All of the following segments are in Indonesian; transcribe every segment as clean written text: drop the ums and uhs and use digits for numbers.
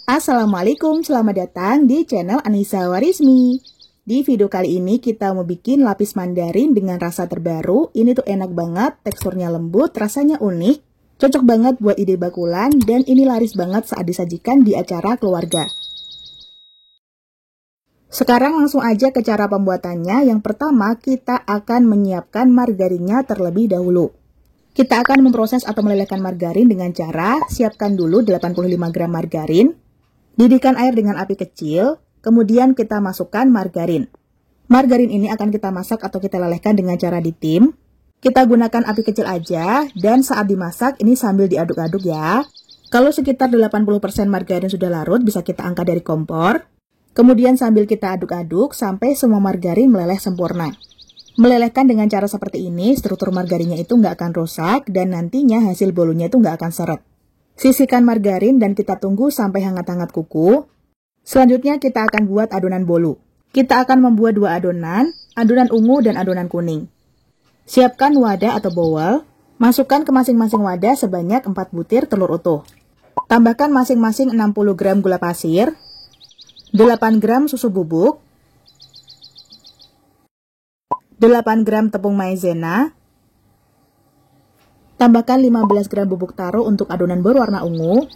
Assalamualaikum, selamat datang di channel Anissa Warismi. Di video kali ini kita mau bikin lapis mandarin dengan rasa terbaru. Ini tuh enak banget, teksturnya lembut, rasanya unik, cocok banget buat ide bakulan, dan ini laris banget saat disajikan di acara keluarga. Sekarang langsung aja ke cara pembuatannya. Yang pertama, kita akan menyiapkan margarinnya terlebih dahulu. Kita akan memproses atau melelehkan margarin dengan cara siapkan dulu 85 gram margarin. Didihkan air dengan api kecil, kemudian kita masukkan margarin. Margarin ini akan kita masak atau kita lelehkan dengan cara ditim. Kita gunakan api kecil aja, dan saat dimasak ini sambil diaduk-aduk ya. Kalau sekitar 80% margarin sudah larut, bisa kita angkat dari kompor. Kemudian sambil kita aduk-aduk sampai semua margarin meleleh sempurna. Melelehkan dengan cara seperti ini, struktur margarinnya itu nggak akan rusak, dan nantinya hasil bolunya itu nggak akan seret. Sisihkan margarin dan kita tunggu sampai hangat-hangat kuku. Selanjutnya kita akan buat adonan bolu. Kita akan membuat dua adonan ungu dan adonan kuning. Siapkan wadah atau bowl. Masukkan ke masing-masing wadah sebanyak 4 butir telur utuh. Tambahkan masing-masing 60 gram gula pasir, 8 gram susu bubuk, 8 gram tepung maizena, tambahkan 15 gram bubuk taro untuk adonan berwarna ungu,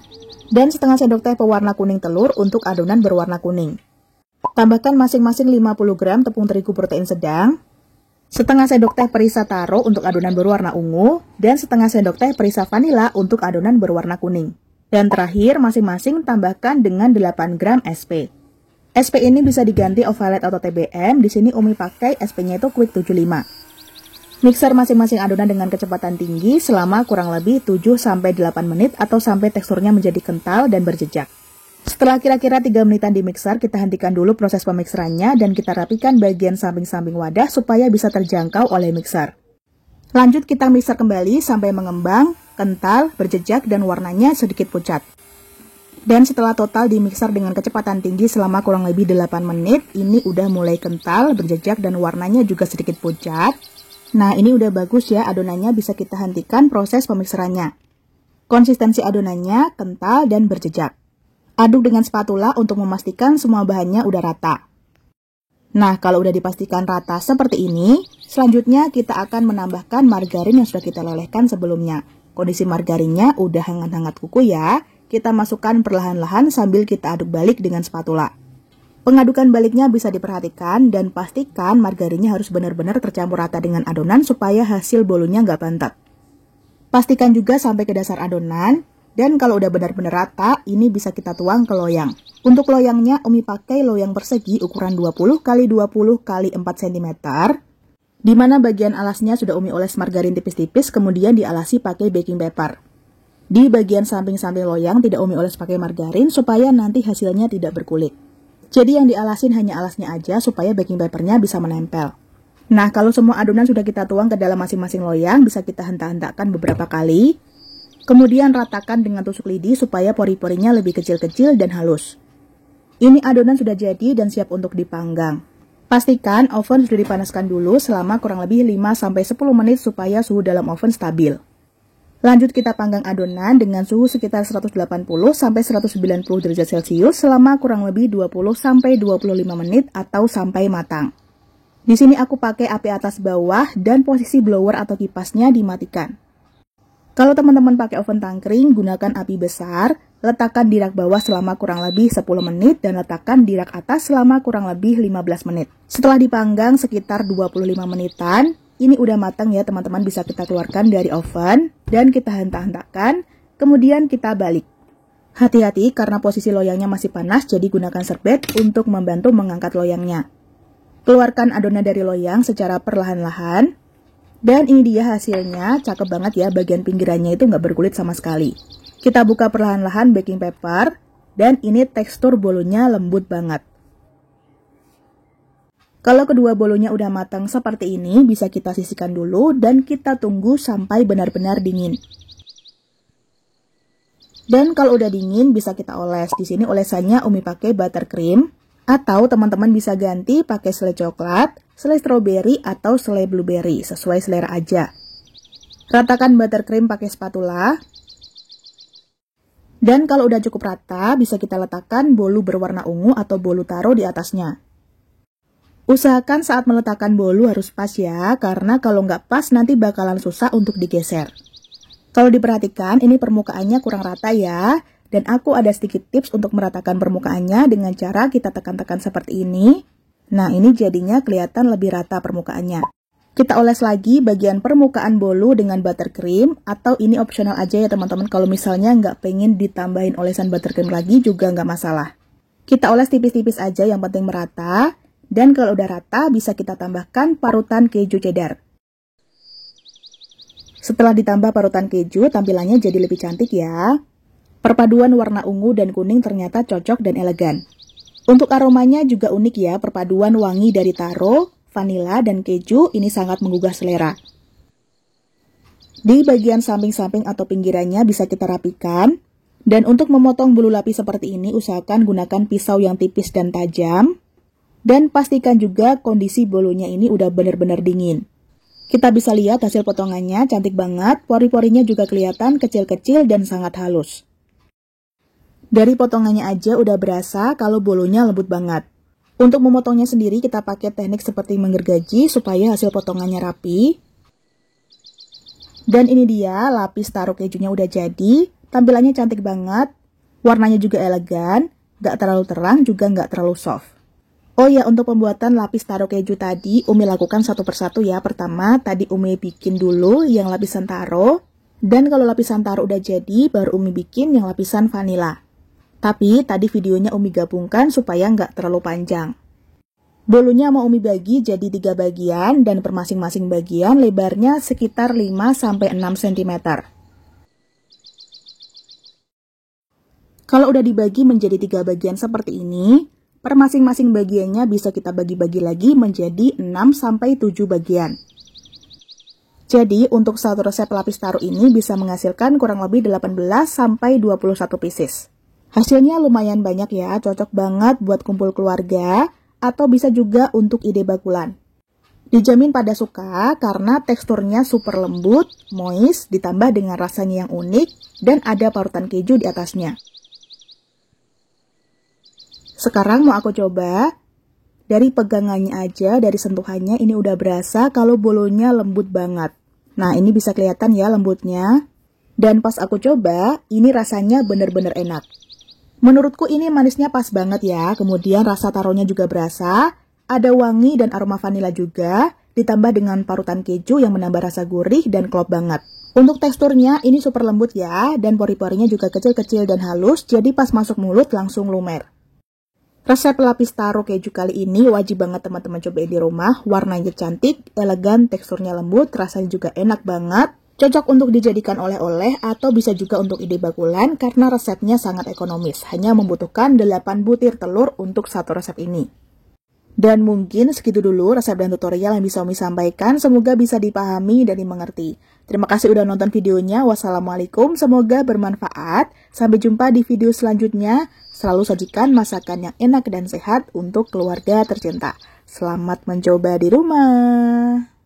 dan setengah sendok teh pewarna kuning telur untuk adonan berwarna kuning. Tambahkan masing-masing 50 gram tepung terigu protein sedang, setengah sendok teh perisa taro untuk adonan berwarna ungu, dan setengah sendok teh perisa vanila untuk adonan berwarna kuning. Dan terakhir, masing-masing tambahkan dengan 8 gram SP. SP ini bisa diganti Ovalet atau TBM, di sini Umi pakai SP-nya itu Quick 75. Mixer masing-masing adonan dengan kecepatan tinggi selama kurang lebih 7-8 menit atau sampai teksturnya menjadi kental dan berjejak. Setelah kira-kira 3 menitan di mixer, kita hentikan dulu proses pemixerannya dan kita rapikan bagian samping-samping wadah supaya bisa terjangkau oleh mixer. Lanjut kita mixer kembali sampai mengembang, kental, berjejak, dan warnanya sedikit pucat. Dan setelah total di mixer dengan kecepatan tinggi selama kurang lebih 8 menit, ini udah mulai kental, berjejak, dan warnanya juga sedikit pucat. Nah, ini udah bagus ya, adonannya bisa kita hentikan proses pemixerannya. Konsistensi adonannya kental dan berjejak. Aduk dengan spatula untuk memastikan semua bahannya udah rata. Nah, kalau udah dipastikan rata seperti ini, selanjutnya kita akan menambahkan margarin yang sudah kita lelehkan sebelumnya. Kondisi margarinnya udah hangat-hangat kuku ya. Kita masukkan perlahan-lahan sambil kita aduk balik dengan spatula. Pengadukan baliknya bisa diperhatikan dan pastikan margarinnya harus benar-benar tercampur rata dengan adonan supaya hasil bolunya nggak bantet. Pastikan juga sampai ke dasar adonan, dan kalau udah benar-benar rata, ini bisa kita tuang ke loyang. Untuk loyangnya, Umi pakai loyang persegi ukuran 20 x 20 x 4 cm, di mana bagian alasnya sudah Umi oles margarin tipis-tipis, kemudian dialasi pakai baking paper. Di bagian samping-samping loyang tidak Umi oles pakai margarin supaya nanti hasilnya tidak berkulit. Jadi yang dialasin hanya alasnya aja supaya baking papernya bisa menempel. Nah, kalau semua adonan sudah kita tuang ke dalam masing-masing loyang, bisa kita hentak-hentakkan beberapa kali. Kemudian ratakan dengan tusuk lidi supaya pori-porinya lebih kecil-kecil dan halus. Ini adonan sudah jadi dan siap untuk dipanggang. Pastikan oven sudah dipanaskan dulu selama kurang lebih 5-10 menit supaya suhu dalam oven stabil. Lanjut kita panggang adonan dengan suhu sekitar 180-190 derajat Celcius selama kurang lebih 20-25 menit atau sampai matang. Di sini aku pakai api atas bawah dan posisi blower atau kipasnya dimatikan. Kalau teman-teman pakai oven tangkring, gunakan api besar, letakkan di rak bawah selama kurang lebih 10 menit dan letakkan di rak atas selama kurang lebih 15 menit. Setelah dipanggang sekitar 25 menitan, ini udah matang ya teman-teman, bisa kita keluarkan dari oven dan kita hentak-hentakkan, kemudian kita balik. Hati-hati karena posisi loyangnya masih panas, jadi gunakan serbet untuk membantu mengangkat loyangnya. Keluarkan adonan dari loyang secara perlahan-lahan, dan ini dia hasilnya, cakep banget ya, bagian pinggirannya itu nggak berkulit sama sekali. Kita buka perlahan-lahan baking paper, dan ini tekstur bolunya lembut banget. Kalau kedua bolunya udah matang seperti ini, bisa kita sisihkan dulu dan kita tunggu sampai benar-benar dingin. Dan kalau udah dingin, bisa kita oles. Di sini olesannya Umi pakai buttercream, atau teman-teman bisa ganti pakai selai coklat, selai stroberi, atau selai blueberry, sesuai selera aja. Ratakan buttercream pakai spatula. Dan kalau udah cukup rata, bisa kita letakkan bolu berwarna ungu atau bolu taro di atasnya. Usahakan saat meletakkan bolu harus pas ya, karena kalau nggak pas nanti bakalan susah untuk digeser. Kalau diperhatikan, ini permukaannya kurang rata ya, dan aku ada sedikit tips untuk meratakan permukaannya dengan cara kita tekan-tekan seperti ini. Nah, ini jadinya kelihatan lebih rata permukaannya. Kita oles lagi bagian permukaan bolu dengan buttercream, atau ini opsional aja ya teman-teman, kalau misalnya nggak pengen ditambahin olesan buttercream lagi juga nggak masalah. Kita oles tipis-tipis aja, yang penting merata, dan kalau udah rata bisa kita tambahkan parutan keju cheddar. Setelah ditambah parutan keju, tampilannya jadi lebih cantik ya. Perpaduan warna ungu dan kuning ternyata cocok dan elegan. Untuk aromanya juga unik ya, perpaduan wangi dari taro, vanila, dan keju ini sangat menggugah selera. Di bagian samping-samping atau pinggirannya bisa kita rapikan. Dan untuk memotong bulu lapis seperti ini, usahakan gunakan pisau yang tipis dan tajam. Dan pastikan juga kondisi bolunya ini udah benar-benar dingin. Kita bisa lihat hasil potongannya cantik banget, pori-porinya juga kelihatan kecil-kecil dan sangat halus. Dari potongannya aja udah berasa kalau bolunya lembut banget. Untuk memotongnya sendiri kita pakai teknik seperti menggergaji supaya hasil potongannya rapi. Dan ini dia lapis taro kejunya udah jadi, tampilannya cantik banget, warnanya juga elegan, gak terlalu terang juga gak terlalu soft. Oh ya, untuk pembuatan lapis taro keju tadi, Umi lakukan satu persatu ya. Pertama, tadi Umi bikin dulu yang lapisan taro. Dan kalau lapisan taro udah jadi, baru Umi bikin yang lapisan vanila. Tapi, tadi videonya Umi gabungkan supaya nggak terlalu panjang. Bolunya mau Umi bagi jadi 3 bagian, dan per masing-masing bagian lebarnya sekitar 5-6 cm. Kalau udah dibagi menjadi 3 bagian seperti ini, per masing-masing bagiannya bisa kita bagi-bagi lagi menjadi 6-7 bagian. Jadi, untuk satu resep lapis taro ini bisa menghasilkan kurang lebih 18-21 pieces. Hasilnya lumayan banyak ya, cocok banget buat kumpul keluarga, atau bisa juga untuk ide bakulan. Dijamin pada suka karena teksturnya super lembut, moist, ditambah dengan rasanya yang unik, dan ada parutan keju di atasnya. Sekarang mau aku coba, dari pegangannya aja, dari sentuhannya ini udah berasa kalau bolunya lembut banget. Nah, ini bisa kelihatan ya lembutnya. Dan pas aku coba, ini rasanya bener-bener enak. Menurutku ini manisnya pas banget ya, kemudian rasa taronya juga berasa, ada wangi dan aroma vanila juga, ditambah dengan parutan keju yang menambah rasa gurih dan klop banget. Untuk teksturnya ini super lembut ya, dan pori-porinya juga kecil-kecil dan halus, jadi pas masuk mulut langsung lumer. Resep lapis taro keju kali ini wajib banget teman-teman cobain di rumah. Warnanya cantik, elegan, teksturnya lembut, rasanya juga enak banget. Cocok untuk dijadikan oleh-oleh atau bisa juga untuk ide bakulan karena resepnya sangat ekonomis. Hanya membutuhkan 8 butir telur untuk satu resep ini. Dan mungkin segitu dulu resep dan tutorial yang bisa Umi sampaikan. Semoga bisa dipahami dan dimengerti. Terima kasih udah nonton videonya. Wassalamualaikum, semoga bermanfaat. Sampai jumpa di video selanjutnya. Selalu sajikan masakan yang enak dan sehat untuk keluarga tercinta. Selamat mencoba di rumah.